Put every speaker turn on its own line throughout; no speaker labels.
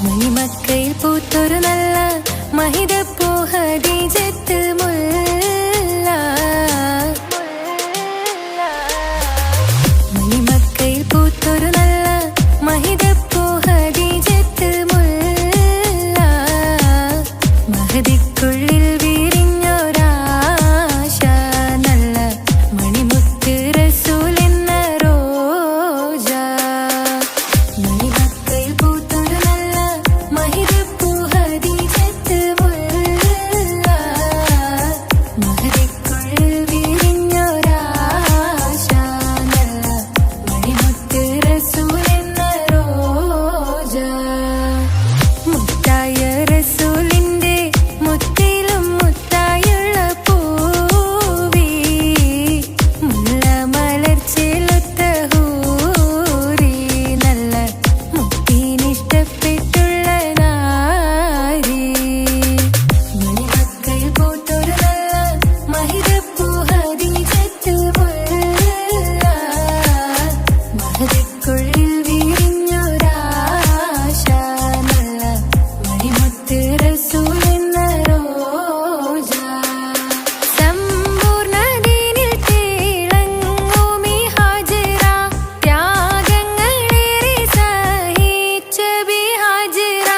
മണിമക്കയിൽ പൂത്തൊരു നല്ല മഹിതപ്പൂ ഖദീജത്ത് മുല്ല. മണിമക്കയിൽ പൂത്തൊരു നല്ല മഹിതപ്പൂ ഖദീജത്ത് മുല്ല. മഹദിക്കുള്ളിൽ വിരിഞ്ഞൊരാശ നല്ല മണിമുത്ത് റസൂൽ എന്ന റോജ. മണിമക്കയിൽ പൂത്തൊരു നല്ല മഹിതപ്പൂ ഖദീജത്ത് മുല്ല. മഹദിക്കുള്ളിൽ വിരിഞ്ഞൊരാശ നല്ല മണിമുത്ത് റസൂൽ എന്ന റോജ. മുത്തായ റസൂലിന്റെ മുത്തിലും മുത്തായുള്ള പൂവി. മുല്ല മലർച്ചെലുത്ത ഹൂറി നല്ല മുത്തിനിഷ്ടപ്പെട്ടുള്ള നാരി. മണിമക്കയിൽ പൂത്തൊരു നല്ല മഹിതപ്പൂ ഖദീജത്ത് മുല്ല. മഹദിക്കുള്ളിൽ വിരിഞ്ഞൊരാശ നല്ല മണിമുത്ത് റസൂൽ എന്ന റോജ. സമ്പൂർണ്ണ ദീനിൽ തിളങ്ങുമീ ഹാജറ. ത്യാഗങ്ങളേറെ സഹിച്ച ബിഹാജറ.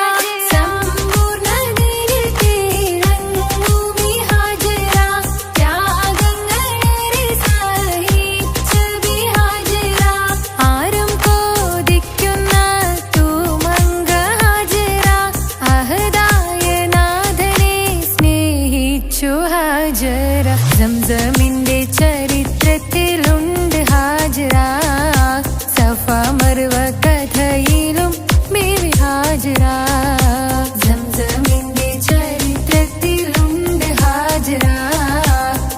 സമ്പൂർണ്ണ ദീനിൽ തിളങ്ങുമീ ഹാജറ. ത്യാഗങ്ങളേറെ സഹിച്ച ബിഹാജറ. ആരും കൊതിക്കുന്ന തൂമങ്ക ഹാജറ. അഹദായ നാഥനെ സ്നേഹിച്ചു ഹാജറ. സംസമിന്റെ ചരിത്രത്തിലുണ്ട് ഹാജറ. സഫ മർവ കഥയിലും ബീവി ഹാജറ. സംസമിന്റെ ചരിത്രത്തിലുണ്ട് ഹാജറ.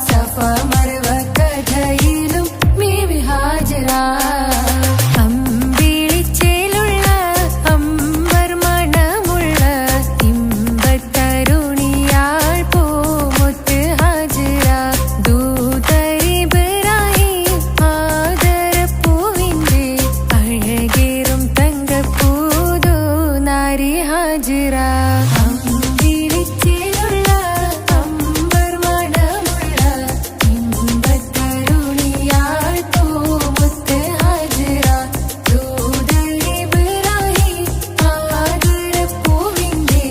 സഫ മർവ കഥയിലും ബീവി ഹാജറ. അമ്പിളിച്ചേലുള്ള അമ്പർ മണമുള്ള ഇമ്പത്തരുണിയാൾ പൂമുത്ത് ഹാജറ. ദൂതരിബ്രാഹിം ആദരപ്പൂവിന്റെ അഴകേറും തങ്കപ്പൂതു നാരി ഹാജറ. അമ്പിളിച്ചേലുള്ള അമ്പർ മണമുള്ള ഇമ്പത്തരുണിയാൾ പൂമുത്ത് ഹാജറ. ദൂതരിബ്രാഹിം ആദരപ്പൂവിന്റെ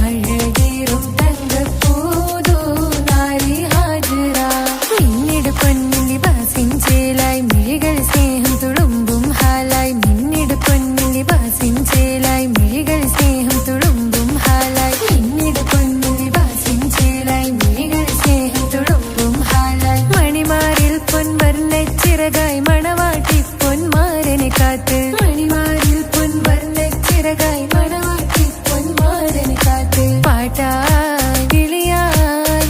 അഴകേറും തങ്കപ്പൂതു നാരി ഹാജറ. മിന്നിട് പൊന്നിൽ ലിബാസിൻ ചേലായി മിഴികൾ സ്നേഹം തുളുമ്പും ഹാലായി. മിന്നിട് പൊന്നിൽ ലിബാസിൻ ചേലായി മിഴികൾ സ്നേഹം തുളുമ്പും ഹാലായി. മിന്നിട് പൊന്നിൽ ലിബാസിൻ ചേലായി മിഴികൾ സ്നേഹം തുളുമ്പും ഹാലായി. മണിമാരിൽ പൊൻവർണ്ണച്ചിറകായി മണവാട്ടി പൊന്മാരനെ കാത്ത്. മണിമാരിൽ പൊൻവർണ്ണച്ചിറകായി മണവാട്ടി പൊന്മാരനെ കാത്ത്. പാട്ടായി വിളിയായി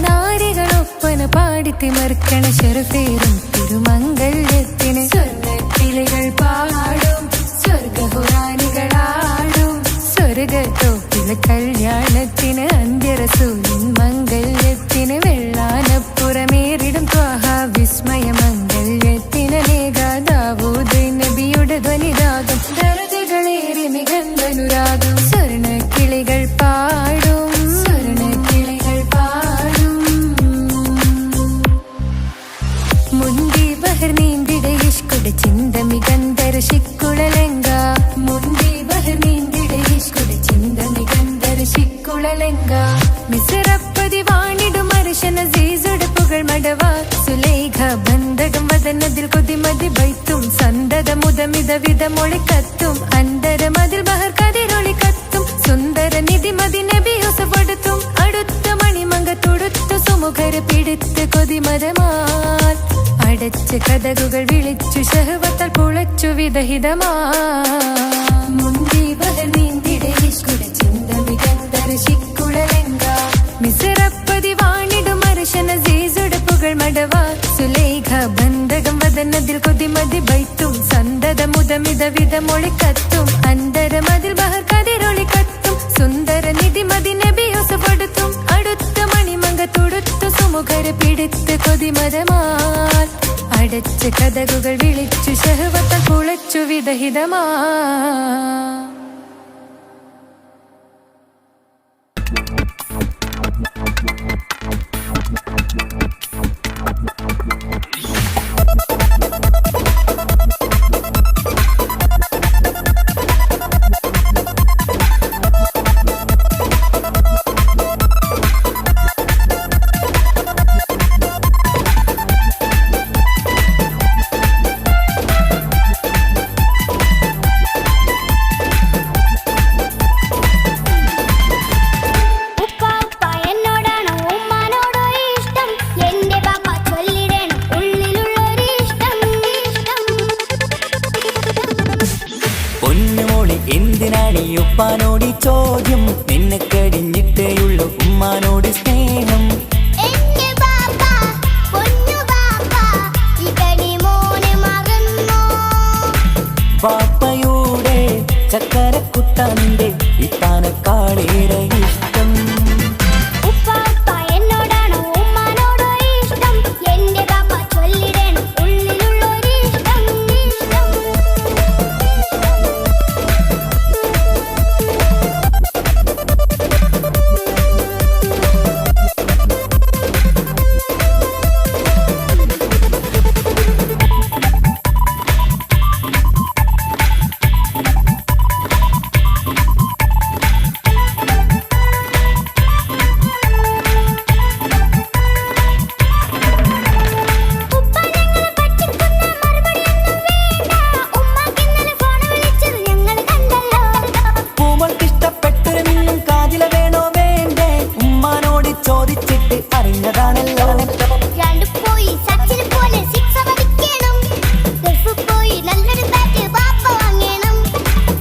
നാരികളൊപ്പന പാടിത്തിമർക്കണ ശരഫേറും തിരുമംഗല്യത്തിന്. സ്വർണ്ണക്കിളികൾ പാടും സ്വർഗഹുറാനികളാടും സ്വർഗത്തോപ്പില കല്യാണത്തിന്. അന്ത്യറസൂലിൻ മംഗല്യത്തിന്. വെള്ളാനപ്പുറമേറിടും ത്വാഹ വിസ്മയ മംഗല്യത്തിന്. ദാവൂദ് നബിയുടെ ധ്വനിരാഗം ദരജകളേറി മികന്ധനുരാഗം. സ്വർണ്ണക്കിളികൾ പാടും സ്വർണ്ണക്കിളികൾ പാടും. മുന്തി ബഹർ നീന്തിട ഇഷ്കുടെ ചിന്ത മികന്ധര ശിക്കുളലങ്ക. മുന്തി ബഹർ നീന്തിട ഇഷ്കുടെ ചിന്ത മികന്ധര ശിക്കുളലങ്ക. മിസ്റപ്പതി വാണിടും അർശന സീസുടെ പുകൾ മടവ. സുലൈഖ ബന്ധകം വദനതിൽ കൊതിമതി ബൈത്തും. സന്തത മുതമിത വിധമൊളി കത്തും. അന്തരമതിൽ ബഹർ കതിരൊളി കത്തും. സുന്ദര നിധിമതി നബി യൂസഫടുത്തും. അടുത്ത മണിമങ്ക തുടുത്തു സുമുഖര പിടിത്ത് കൊതിമതമാൽ. അടച്ച് കഥകുകൾ വിളിച്ചു ശഹവത്താൽ പുളച്ചു വിദഹിതമാ. മുന്തി ബഹർ നീന്തിട ഇഷ്കുടെ ചിന്ത മികന്ധര ശിക്കുളലങ്ക. മിസ്റപ്പതി വാണിടും അർശന സീസുടെ പുകൾ മടവ. സുലൈഖ ബന്ധകം വദനതിൽ കൊതിമതി ബൈത്തും. സന്തത മുതമിത വിധമൊളി കത്തും. അന്തരമതിൽ ബഹർ കതിരൊളി കത്തും. സുന്ദര നിധിമതി നബി യൂസഫടുത്തും. അടുത്ത മണിമങ്ക തുടുത്തു കാമുകരെ പിടിത്ത് കൊതിമതമാൽ അടച്ച് കഥകുകൾ വിളിച്ചു ശഹവത്ത കുളച്ചു വിദഹിതമാ.
എന്തിനാണീ ഉപ്പാനോട് ചോദ്യം? നിന്നെ കഴിഞ്ഞിട്ടേയുള്ളൂ ഉമ്മാനോട് സ്നേഹം. പാപ്പയുടെ ചക്കരക്കുട്ടന്റെ ഇത്താനക്കാളേറെ ഇഷ്ടം.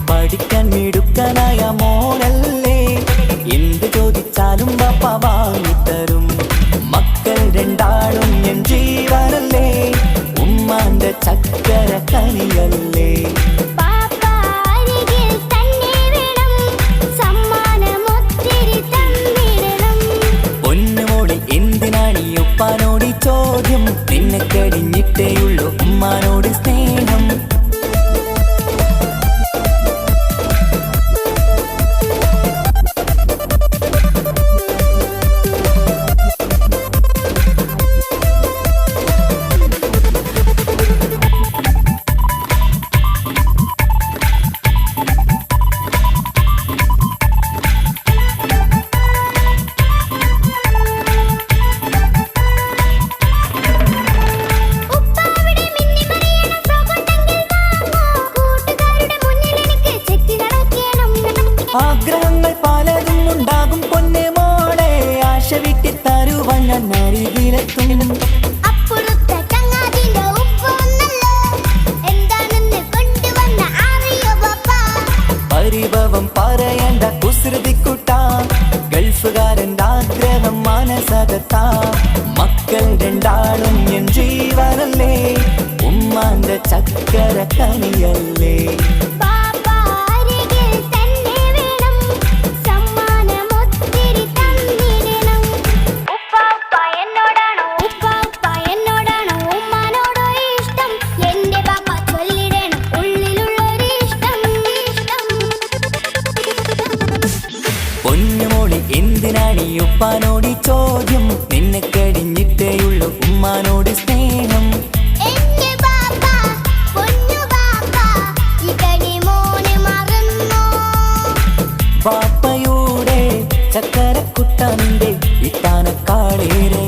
പഠിക്കാൻ മിടുക്കനായ മോനല്ലേ, എന്ത് ചോദിച്ചാലും പാപ്പ വാങ്ങിത്തരും. മക്കൾ രണ്ടാളും എൻ ജീവനല്ലേ, ഉമ്മാന്റെ ചക്കര കനിയല്ലേ. പൊന്നുമോളി എന്തിനാണീ ഉപ്പാനോട് ചോദ്യം? നിന്നെ കഴിഞ്ഞിട്ടേയുള്ളൂ ഉമ്മാനോട് സ്നേഹം. ആഗ്രഹങ്ങൾ പലതും ഉണ്ടാകും പൊന്നെ മോളെ, ആശ വിട്ടി തരുവാൻ ഞാൻ അരികിലെത്തും. പരിഭവം പറയണ്ട കുസൃതിക്കുട്ട, ഗൾഫുകാരൻ്റെ ആഗ്രഹം മനസ്സകത്താ. മക്കൾ രണ്ടാളും എൻ ജീവനല്ലേ, ഉമ്മാന്റെ ചക്കര കനിയല്ലേ. പൊന്നുമോളി എന്തിനാണീ ഉപ്പാനോട് ചോദ്യം? നിന്നെ കഴിഞ്ഞിട്ടേയുള്ളൂ ഉമ്മാനോട് സ്നേഹം. പാപ്പയുടെ ചക്കരക്കുട്ടന്റെ ഇത്താനക്കാളേറെ